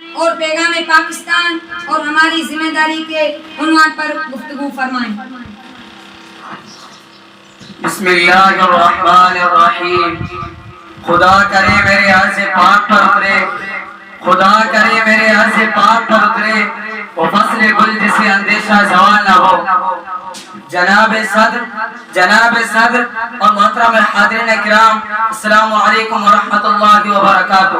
اور پیغام پاکستان اور ہماری ذمہ داری کے عنوان پر گفتگو فرمائیں۔ بسم اللہ الرحمن الرحیم۔ خدا کرے میرے ہاتھ سے پاک پر اترے، خدا کرے میرے ہاتھ سے پاک پر اترے، وہ فصل گل جسے اندیشہ زوال نہ ہو۔ جناب صدر اور محترم حاضرین کرام، السلام علیکم ورحمۃ اللہ وبرکاتہ۔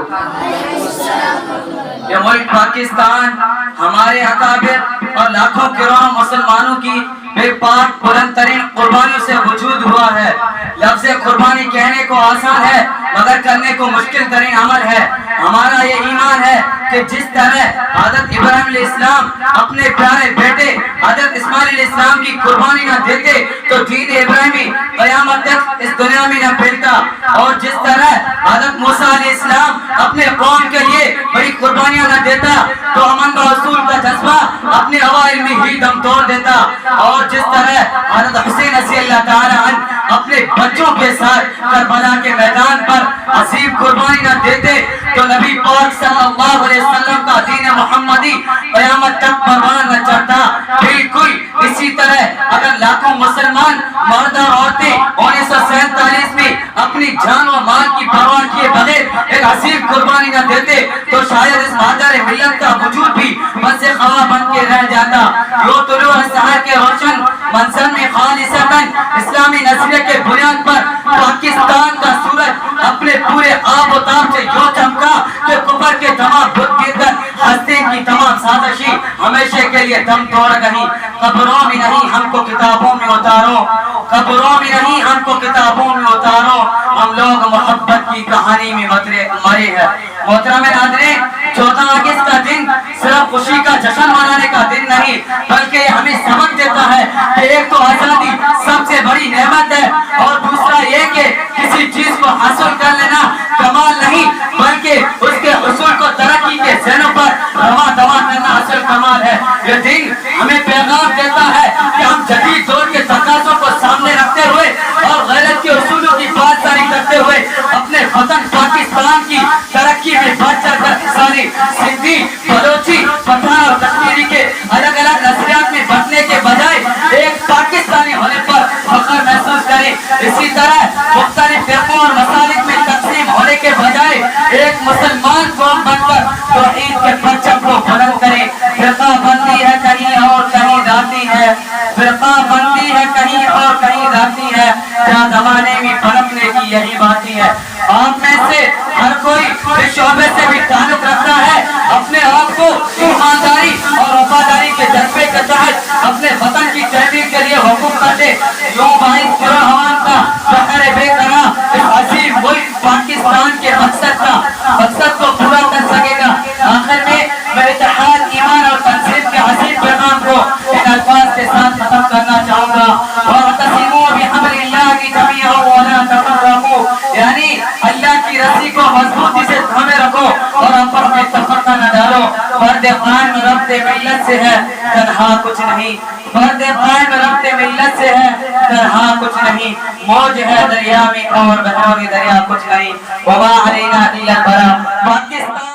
یہ ملک پاکستان ہمارے اکابر اور لاکھوں کروڑوں مسلمانوں کی بے پاک بلند ترین قربانیوں سے وجود ہوا ہے۔ لفظ قربانی کہنے کو آسان ہے مگر کرنے کو مشکل ترین عمل ہے۔ ہمارا یہ ایمان ہے کہ جس طرح حضرت ابراہیم علیہ السلام اپنے پیارے بیٹے حضرت اسماعیل علیہ السلام کی قربانی نہ دیتے تو دین ابراہیمی قیامت تک اس دنیا میں نہ پھیلتا، اور جس طرح حضرت موسیٰ علیہ السلام اپنے قوم کے لیے بڑی قربانیاں نہ دیتا تو امن و رسول کا جذبہ اپنے اوائل میں ہی دم توڑ دیتا، اور جس طرح حضرت حسین رضی اللہ تعالی عنہ اپنے بچوں کے ساتھ کربلا کے میدان پر عظیم قربانی نہ دیتے تو نبی پاک صلی اللہ علیہ وسلم کا دین محمدی قیامت تک پروان نہ چڑھتا۔ بالکل اسی طرح اگر لاکھوں مسلمان مرد اور عورتیں 1947 میں اپنی جان و مال کی پرواہ کیے بغیر ایک عظیم قربانی نہ دیتے تو شاید اس مادر ملت کا وجود بھی بس خواہ بن کے رہ جاتا۔ یوں طلوع سحر کے روشن منظر میں خالصتاً اسلامی نظریے کے بنیاد پر پاکستان کا سورج اپنے پورے آب و تاب سے یوں چمکا کہ کفر کے تمام بت گردن ہستی کی تمام سازشیں ہمیشہ کے لیے دم توڑ گئی۔ قبروں میں نہیں ہم کو کتابوں میں اتارو، قبروں میں نہیں ہم کو کتابوں میں اتارو، ہم لوگ محبت کی کہانی میں مرے ہیں۔ محترم ناظرین، 14 اگست کا دن صرف خوشی کا جشن منانے کا دن نہیں بلکہ یہ ہمیں سبق دیتا ہے کہ ایک تو آزادی سب سے بڑی نعمت ہے، اور دوسرا یہ کہ کسی چیز کو حاصل کر لینا کمال نہیں بلکہ اس کے حصول کو ترقی کے ذہنوں پر رواں دواں کرنا اصل کمال ہے۔ یہ دن ہمیں پیغام دیتا ہے کہ ہم جدید دور کے تقاضوں کو سامنے رکھتے ہوئے اور غیرت کے اصولوں کی پاسداری کرتے ہوئے اپنے وطن پاکستان کی ترقی میں بڑھ چڑھ کر ساری سندھی، بلوچی، پٹھان اور کشمیری کے الگ الگ نظریات میں بٹنے کے بجائے ایک پاکستانی ہونے پر فخر محسوس کریں۔ اسی طرح مختلف فرقوں اور مسالک میں تقسیم ہونے کے بجائے ایک مسلمان قوم بن کر توحید کے پرچم کو بلند کریں۔ فرقہ بندی ہے کہیں اور کہیں ذاتی ہے، فرقہ بندی ہے کہیں اور کہیں ذاتی ہے، کیا زمانے میں پلٹنے کی یہی باتی ہے۔ آپ میں سے ہر کوئی اس شعبے سے بھی تعلق رکھتا ہے، اپنے آپ کو ایمانداری اور وفاداری کے جذبے کے تحت اپنے وطن کی تحریک کے لیے حکم کرتے۔ یوں باعث فرحان کا بحر بے قرار اس عظیم ملک پاکستان کے مقصد کو پورا کر سکے گا۔ آخر میں اتحاد، ایمان اور تنظیم کے عظیم پیغام کو ان الفاظ کے ساتھ ختم کرنا چاہوں گا، وَاعْتَصِمُوا بِحَبْلِ اللَّهِ جَمِيعًا وَلَا تَفَرَّقُوا، یعنی اللہ کی رسی کو مضبوطی سے تھامے رکھو اور آپس میں تفرقہ نہ ڈالو۔ فرد قائم ربط ملت سے ہے، تنہا کچھ نہیں، فرد قائم ربط ملت سے ہے، تنہا کچھ نہیں، موج ہے دریا میں اور بہوگے دریا کچھ نہیں، وما علینا الا البلاغ۔ پاکستان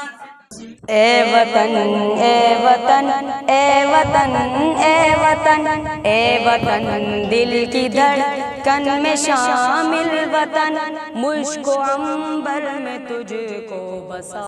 اے وطن اے وطن اے وطن اے وطن اے وطن، دل کی دھڑکن میں شامل وطن، مشک و عنبر میں تجھ کو بسا۔